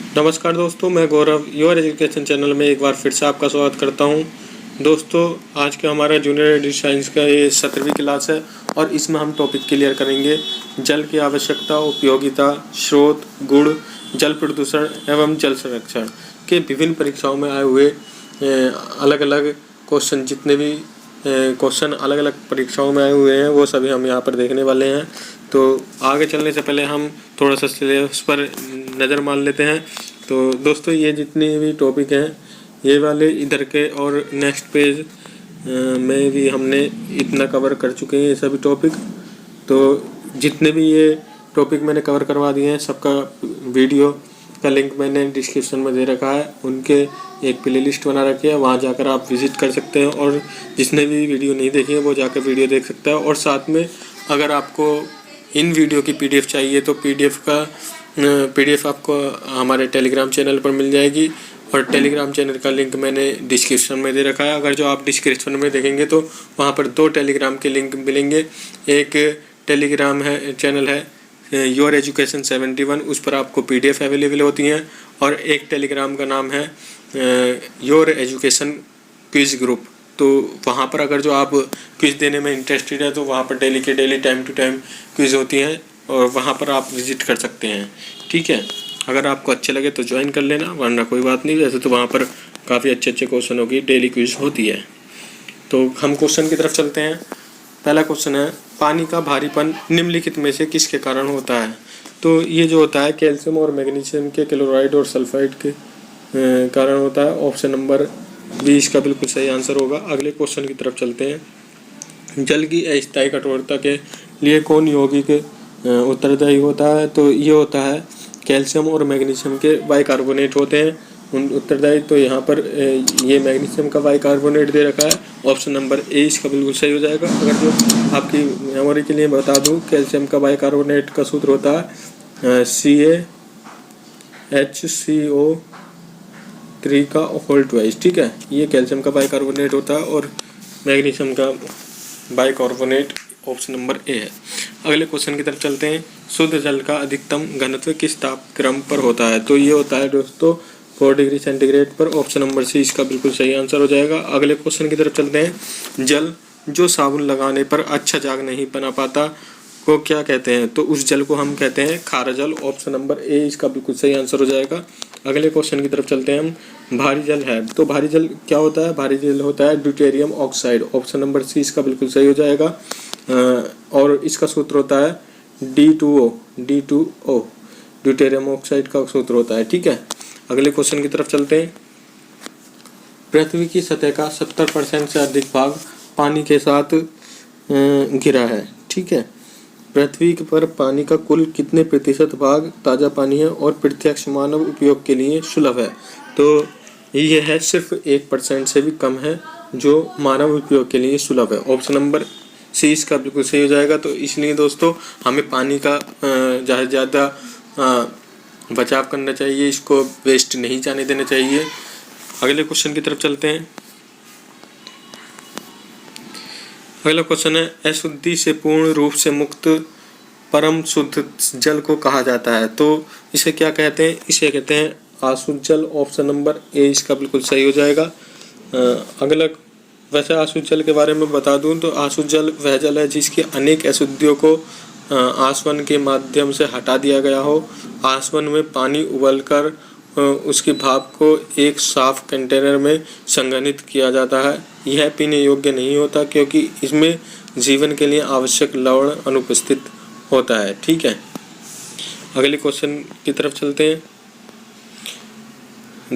नमस्कार दोस्तों, मैं गौरव योर एजुकेशन चैनल में एक बार फिर से आपका स्वागत करता हूं। दोस्तों, आज का हमारा जूनियर एडिट साइंस का ये 17वीं क्लास है और इसमें हम टॉपिक क्लियर करेंगे जल की आवश्यकता, उपयोगिता, स्रोत, गुण, जल प्रदूषण एवं जल संरक्षण के विभिन्न परीक्षाओं में आए हुए अलग अलग क्वेश्चन। जितने भी क्वेश्चन अलग अलग परीक्षाओं में आए हुए हैं वो सभी हम यहाँ पर देखने वाले हैं। तो आगे चलने से पहले हम थोड़ा सा सिलेबस पर नज़र मार लेते हैं। तो दोस्तों, ये जितने भी टॉपिक हैं ये वाले इधर के और नेक्स्ट पेज में भी हमने इतना कवर कर चुके हैं ये सभी टॉपिक। तो जितने भी ये टॉपिक मैंने कवर करवा दिए हैं सबका वीडियो का लिंक मैंने डिस्क्रिप्शन में दे रखा है। उनके एक प्लेलिस्ट बना रखी है, वहाँ जाकर आप विजिट कर सकते हैं और जिसने भी वीडियो नहीं देखी है वो जाकर वीडियो देख सकता है। और साथ में अगर आपको इन वीडियो की पीडीएफ चाहिए तो पीडीएफ आपको हमारे टेलीग्राम चैनल पर मिल जाएगी और टेलीग्राम चैनल का लिंक मैंने डिस्क्रिप्शन में दे रखा है। अगर जो आप डिस्क्रिप्शन में देखेंगे तो वहाँ पर 2 टेलीग्राम के लिंक मिलेंगे। एक टेलीग्राम चैनल है योर एजुकेशन 71, उस पर आपको पीडीएफ अवेलेबल होती हैं। और एक टेलीग्राम का नाम है योर एजुकेशन क्विज ग्रुप। तो वहाँ पर अगर जो आप क्विज देने में इंटरेस्टेड है तो वहाँ पर डेली के daily time to time quiz होती हैं और वहाँ पर आप विजिट कर सकते हैं। ठीक है, अगर आपको अच्छे लगे तो ज्वाइन कर लेना, वरना कोई बात नहीं। वैसे तो वहाँ पर काफ़ी अच्छे क्वेश्चनों की डेली क्विज होती है। तो हम क्वेश्चन की तरफ चलते हैं। पहला क्वेश्चन है, पानी का भारीपन निम्नलिखित में से किसके कारण होता है? तो ये जो होता है कैल्शियम और मैग्नीशियम के क्लोराइड और सल्फाइड के कारण होता है। ऑप्शन नंबर 20 का बिल्कुल सही आंसर होगा। अगले क्वेश्चन की तरफ चलते हैं। जल की अस्थायी कठोरता के लिए कौन यौगिक उत्तरदायी होता है? तो ये होता है कैल्शियम और मैग्नीशियम के बाइकार्बोनेट होते हैं उन उत्तरदायी। तो यहाँ पर ये मैग्नीशियम का बाइकार्बोनेट दे रखा है। ऑप्शन नंबर ए इसका बिल्कुल सही हो जाएगा। अगर जो आपकी मेमोरी के लिए बता दूँ, कैल्शियम का बाइकार्बोनेट का सूत्र होता है CaHCO3 का होल ट्वाइस। ठीक है, ये कैल्शियम का बाइकार्बोनेट होता है और मैग्नीशियम का बाइकार्बोनेट ऑप्शन नंबर ए है। अगले क्वेश्चन की तरफ चलते हैं। शुद्ध जल का अधिकतम घनत्व किस तापक्रम पर होता है? तो ये होता है दोस्तों 4 डिग्री सेंटीग्रेड पर। ऑप्शन नंबर सी इसका बिल्कुल सही आंसर हो जाएगा। अगले क्वेश्चन की तरफ चलते हैं। जल जो साबुन लगाने पर अच्छा झाग नहीं बना पाता को क्या कहते हैं? तो उस जल को हम कहते हैं खारा जल। ऑप्शन नंबर ए इसका बिल्कुल सही आंसर हो जाएगा। अगले क्वेश्चन की तरफ चलते हैं हम। भारी जल है तो भारी जल क्या होता है? भारी जल होता है deuterium oxide. Option number C इसका बिल्कुल सही हो जाएगा। और इसका सूत्र होता है D2O ड्यूटेरियम ऑक्साइड का सूत्र होता है। ठीक है, अगले क्वेश्चन की तरफ चलते हैं। पृथ्वी की सतह का 70% से अधिक भाग पानी के साथ घिरा है। ठीक है, पृथ्वी पर पानी का कुल कितने प्रतिशत भाग ताज़ा पानी है और प्रत्यक्ष मानव उपयोग के लिए सुलभ है? तो ये है सिर्फ 1% से भी कम है जो मानव उपयोग के लिए सुलभ है। ऑप्शन नंबर सी इसका बिल्कुल सही हो जाएगा। तो इसलिए दोस्तों हमें पानी का ज़्यादा से ज़्यादा बचाव करना चाहिए, इसको वेस्ट नहीं जाने देना चाहिए। अगले क्वेश्चन की तरफ चलते हैं। अगला क्वेश्चन है, अशुद्धि से पूर्ण रूप से मुक्त परम शुद्ध जल को कहा जाता है? तो इसे क्या कहते हैं? इसे कहते हैं अशुद्ध जल। ऑप्शन नंबर ए इसका बिल्कुल सही हो जाएगा। अगला, वैसे अशुद्ध जल के बारे में बता दूं तो अशुद्ध जल वह जल है जिसकी अनेक अशुद्धियों को आसवन के माध्यम से हटा दिया गया हो। आसवन में पानी उबलकर उसकी भाप को एक साफ कंटेनर में संघनित किया जाता है। यह पीने योग्य नहीं होता क्योंकि इसमें जीवन के लिए आवश्यक लवण अनुपस्थित होता है। ठीक है, अगले क्वेश्चन की तरफ चलते हैं।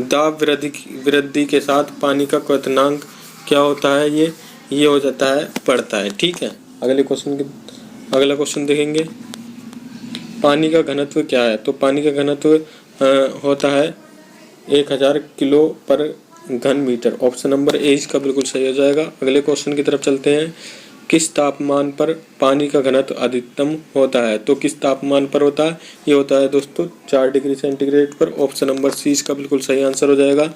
दाब वृद्धि के साथ पानी का क्वथनांक क्या होता है? ये हो जाता है बढ़ता है। ठीक है, अगला क्वेश्चन देखेंगे। पानी का घनत्व क्या है? तो पानी का घनत्व होता है 1000 किलो पर घन मीटर। ऑप्शन नंबर ए इसका बिल्कुल सही हो जाएगा। अगले क्वेश्चन की तरफ चलते हैं। किस तापमान पर पानी का घनत्व अधिकतम होता है? तो किस तापमान पर होता है? ये होता है दोस्तों 4 डिग्री सेंटीग्रेड पर। ऑप्शन नंबर सी इसका बिल्कुल सही आंसर हो जाएगा।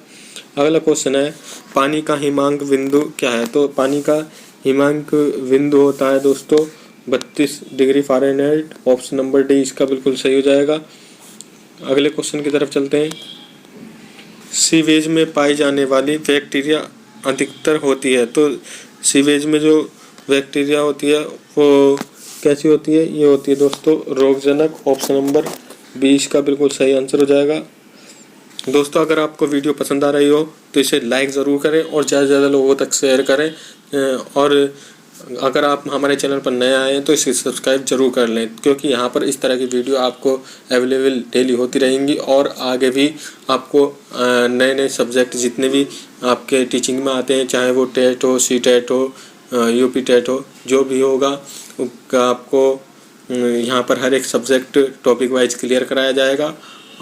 अगला क्वेश्चन है, पानी का हिमांक बिंदु क्या है? तो पानी का हिमांक बिंदु होता है दोस्तों 32 degree Fahrenheit. Option number D इसका बिल्कुल सही हो जाएगा। अगले क्वेश्चन की तरफ चलते हैं। सीवेज में पाई जाने वाली बैक्टीरिया अधिकतर होती है, तो सीवेज में जो बैक्टीरिया होती है वो कैसी होती है? ये होती है दोस्तों रोगजनक। ऑप्शन नंबर 20 का बिल्कुल सही आंसर हो जाएगा। दोस्तों अगर आपको वीडियो पसंद आ रही हो तो इसे लाइक ज़रूर करें और ज़्यादा से ज़्यादा लोगों तक शेयर करें, और अगर आप हमारे चैनल पर नए आए हैं तो इसे सब्सक्राइब जरूर कर लें, क्योंकि यहाँ पर इस तरह की वीडियो आपको अवेलेबल डेली होती रहेंगी और आगे भी आपको नए नए सब्जेक्ट जितने भी आपके टीचिंग में आते हैं, चाहे वो टेट हो, सी टेट हो, यूपी टेट हो, जो भी होगा आपको यहाँ पर हर एक सब्जेक्ट टॉपिक वाइज क्लियर कराया जाएगा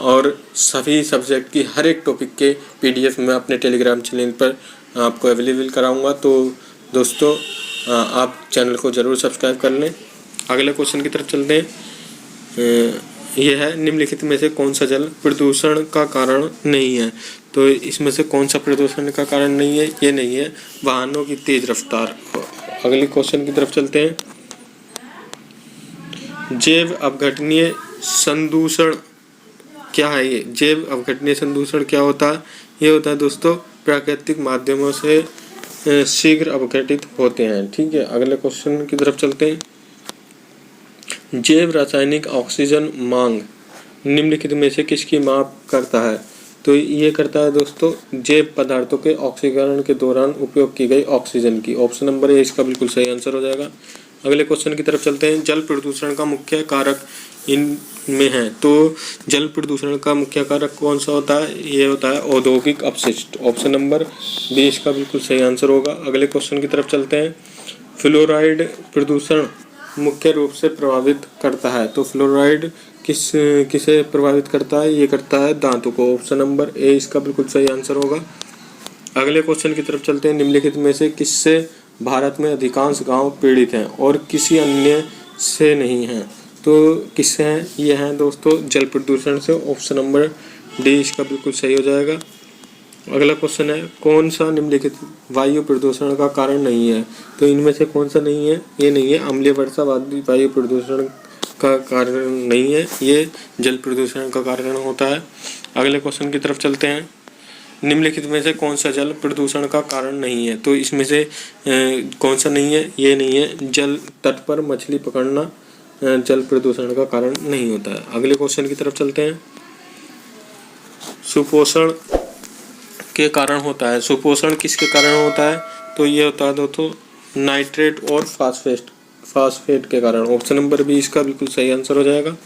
और सभी सब्जेक्ट की हर एक टॉपिक के PDF मैं अपने टेलीग्राम चैनल पर आपको अवेलेबल कराऊंगा। तो दोस्तों आप चैनल को ज़रूर सब्सक्राइब कर लें। अगले क्वेश्चन की तरफ चलते हैं। यह है निम्नलिखित में से कौन सा जल प्रदूषण का कारण नहीं है? तो इसमें से कौन सा प्रदूषण का कारण नहीं है? ये नहीं है वाहनों की तेज रफ्तार। अगले क्वेश्चन की तरफ चलते हैं। जैव अपघटनीय संदूषण क्या है? ये जैव अपघटनीय संदूषण क्या होता है? ये होता है दोस्तों प्राकृतिक माध्यमों से शीघ्र अपघटित होते हैं। ठीक है, अगले क्वेश्चन की तरफ चलते हैं। जैव रासायनिक ऑक्सीजन मांग निम्नलिखित में से किसकी माप करता है? तो ये करता है दोस्तों जैव पदार्थों के ऑक्सीकरण के दौरान उपयोग की गई ऑक्सीजन की। ऑप्शन नंबर ए इसका बिल्कुल सही आंसर हो जाएगा। अगले क्वेश्चन की तरफ चलते हैं। जल प्रदूषण का मुख्य कारक इनमें है, तो जल प्रदूषण का मुख्य कारक कौन सा होता है? ये होता है औद्योगिक अपशिष्ट। ऑप्शन नंबर 20 का बिल्कुल सही आंसर होगा। अगले क्वेश्चन की तरफ चलते हैं। फ्लोराइड प्रदूषण मुख्य रूप से प्रभावित करता है, तो फ्लोराइड किसे प्रभावित करता है? ये करता है दांतों को। ऑप्शन नंबर ए इसका बिल्कुल सही आंसर होगा। अगले क्वेश्चन की तरफ चलते हैं। निम्नलिखित में से किससे भारत में अधिकांश गांव पीड़ित हैं और किसी अन्य से नहीं हैं? तो किससे हैं? ये हैं दोस्तों जल प्रदूषण से। ऑप्शन नंबर डी इसका बिल्कुल सही हो जाएगा। अगला क्वेश्चन है कौन सा निम्नलिखित वायु प्रदूषण का कारण नहीं है? तो इनमें से कौन सा नहीं है? ये नहीं है अम्लीय वर्षा वायु प्रदूषण का कारण नहीं है, ये जल प्रदूषण का कारण होता है। अगले क्वेश्चन की तरफ चलते हैं। निम्नलिखित में से कौन सा जल प्रदूषण का कारण नहीं है? तो इसमें से कौन सा नहीं है? ये नहीं है जल तट पर मछली पकड़ना जल प्रदूषण का कारण नहीं होता है। अगले क्वेश्चन की तरफ चलते हैं। सुपोषण के कारण होता है। सुपोषण किसके कारण होता है? तो ये होता है दोस्तों नाइट्रेट और फास्फेट के कारण। ऑप्शन नंबर 20 का बिल्कुल सही आंसर हो जाएगा।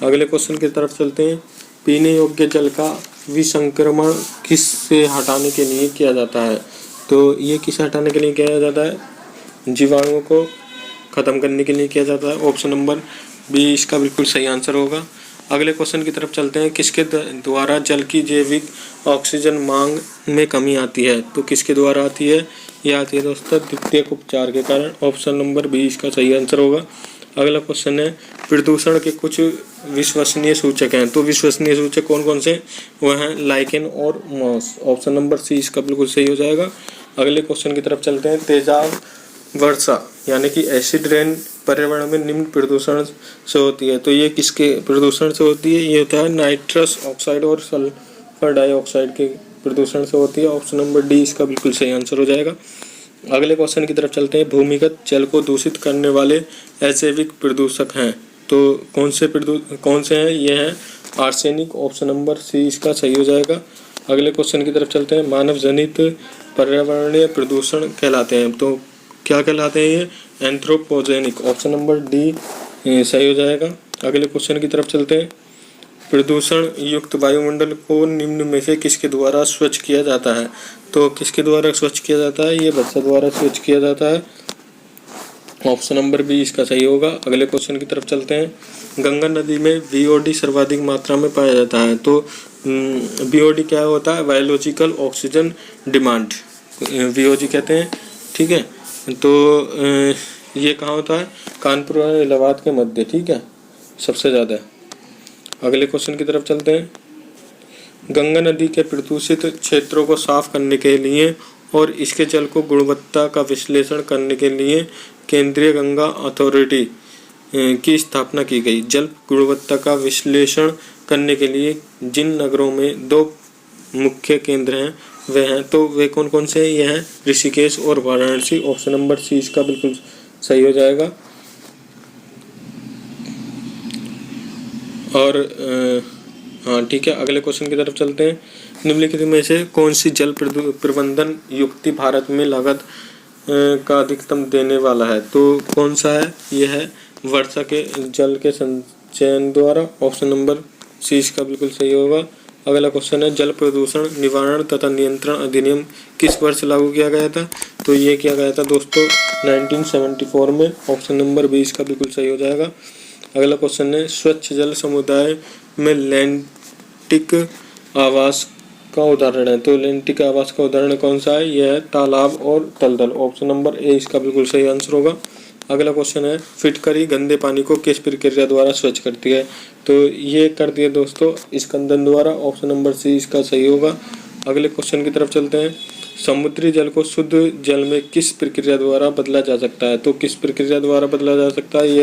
अगले क्वेश्चन की तरफ चलते हैं। पीने योग्य जल का विसंक्रमण किस से हटाने के लिए किया जाता है? तो ये किस हटाने के लिए किया जाता है? जीवाणुओं को खत्म करने के लिए किया जाता है। ऑप्शन नंबर 20 का बिल्कुल सही आंसर होगा। अगले क्वेश्चन की तरफ चलते हैं। किसके द्वारा जल की जैविक ऑक्सीजन मांग में कमी आती है? तो किसके द्वारा आती है? ये आती है दोस्तों द्वितीयक उपचार के कारण। ऑप्शन नंबर 20 का सही आंसर होगा। अगला क्वेश्चन है प्रदूषण के कुछ विश्वसनीय सूचक हैं, तो विश्वसनीय सूचक कौन कौन से? वह हैं लाइकेन और मॉस। ऑप्शन नंबर सी इसका बिल्कुल सही हो जाएगा। अगले क्वेश्चन की तरफ चलते हैं। तेजाब वर्षा यानी कि एसिड रेन पर्यावरण में निम्न प्रदूषण से होती है, तो ये किसके प्रदूषण से होती है? ये होता है नाइट्रस ऑक्साइड और सल्फर डाइऑक्साइड के प्रदूषण से होती है। ऑप्शन नंबर डी इसका बिल्कुल सही आंसर हो जाएगा। अगले क्वेश्चन की तरफ चलते हैं। भूमिगत जल को दूषित करने वाले अजैविक प्रदूषक हैं, तो कौन से हैं? ये हैं आर्सेनिक। ऑप्शन नंबर सी इसका सही हो जाएगा। अगले क्वेश्चन की तरफ चलते हैं। मानव जनित पर्यावरणीय प्रदूषण कहलाते हैं, तो क्या कहलाते हैं? ये एंथ्रोपोजेनिक। ऑप्शन नंबर डी सही हो जाएगा। अगले क्वेश्चन की तरफ चलते हैं। प्रदूषण युक्त वायुमंडल को निम्न में से किसके द्वारा स्वच्छ किया जाता है? तो किसके द्वारा स्वच्छ किया जाता है? ये वर्षा द्वारा स्वच्छ किया जाता है। ऑप्शन नंबर 20 का सही होगा। अगले क्वेश्चन की तरफ चलते हैं। गंगा नदी में VOD सर्वाधिक मात्रा में पाया जाता है, तो VOD क्या होता है? बायोलॉजिकल ऑक्सीजन डिमांड, VOG कहते हैं। ठीक है, तो ये कहाँ होता है? कानपुर और इलाहाबाद के मध्य। ठीक है, सबसे ज़्यादा। अगले क्वेश्चन की तरफ चलते हैं। गंगा नदी के प्रदूषित क्षेत्रों को साफ करने के लिए और इसके जल को गुणवत्ता का विश्लेषण करने के लिए केंद्रीय गंगा अथॉरिटी की स्थापना की गई। जल गुणवत्ता का विश्लेषण करने के लिए जिन नगरों में 2 मुख्य केंद्र हैं वे हैं, तो वे कौन कौन से हैं? ये हैं ऋषिकेश और वाराणसी। ऑप्शन नंबर सी इसका बिल्कुल सही हो जाएगा। और हाँ ठीक है, अगले क्वेश्चन की तरफ चलते हैं। निम्नलिखित में से कौन सी जल प्रबंधन युक्ति भारत में लागत का अधिकतम देने वाला है? तो कौन सा है? यह है वर्षा के जल के संचयन द्वारा। ऑप्शन नंबर सी इसका बिल्कुल सही होगा। अगला क्वेश्चन है, जल प्रदूषण निवारण तथा नियंत्रण अधिनियम किस वर्ष लागू किया गया था? तो ये किया गया था दोस्तों 1974 में। ऑप्शन नंबर बी इसका बिल्कुल सही हो जाएगा। अगला क्वेश्चन है, स्वच्छ जल समुदाय में लैंटिक आवास का उदाहरण है। तो लैंटिक आवास का उदाहरण कौन सा है? यह है तालाब और दलदल। ऑप्शन नंबर ए इसका बिल्कुल सही आंसर होगा। अगला क्वेश्चन है, फिटकरी गंदे पानी को किस प्रक्रिया द्वारा स्वच्छ करती है? तो ये कर दिया दोस्तों स्कंदन द्वारा। ऑप्शन नंबर सी इसका सही होगा। अगले क्वेश्चन की तरफ चलते हैं, समुद्री जल को शुद्ध जल में किस प्रक्रिया द्वारा बदला जा सकता है? तो किस प्रक्रिया द्वारा बदला जा सकता है?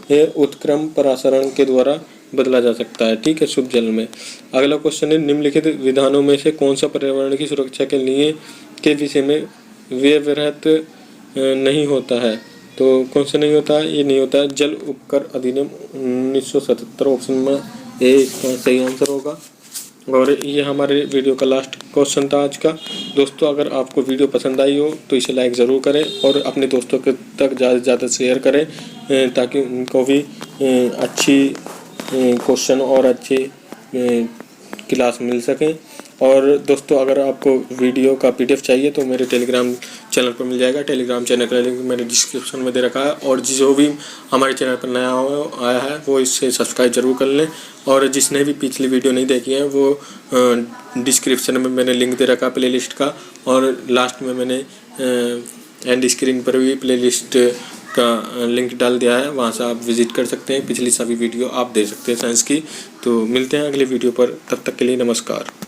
ये उत्क्रम परासरण के द्वारा बदला जा सकता है, ठीक है, शुद्ध जल में। अगला क्वेश्चन है, निम्नलिखित विधानों में से कौन सा पर्यावरण की सुरक्षा के लिए के विषय में व्यवहृत नहीं होता है? तो कौन सा नहीं होता है? ये नहीं होता है जल उपकर अधिनियम 1977। ऑप्शन में ए इसका सही आंसर होगा। और ये हमारे वीडियो का लास्ट क्वेश्चन था आज का। दोस्तों अगर आपको वीडियो पसंद आई हो तो इसे लाइक ज़रूर करें और अपने दोस्तों के तक ज़्यादा से ज़्यादा शेयर करें, ताकि उनको भी अच्छी क्वेश्चन और अच्छी क्लास मिल सकें। और दोस्तों अगर आपको वीडियो का PDF चाहिए तो मेरे टेलीग्राम चैनल पर मिल जाएगा। टेलीग्राम चैनल का लिंक मैंने डिस्क्रिप्शन में दे रखा है। और जो भी हमारे चैनल पर नया आया है वो इससे सब्सक्राइब जरूर कर लें। और जिसने भी पिछली वीडियो नहीं देखी है वो डिस्क्रिप्शन में मैंने लिंक दे रखा प्लेलिस्ट का, और लास्ट में मैंने एंड स्क्रीन पर भी प्लेलिस्ट का लिंक डाल दिया है, वहाँ से आप विजिट कर सकते हैं। पिछली सभी वीडियो आप देख सकते हैं साइंस की। तो मिलते हैं अगले वीडियो पर, तब तक के लिए नमस्कार।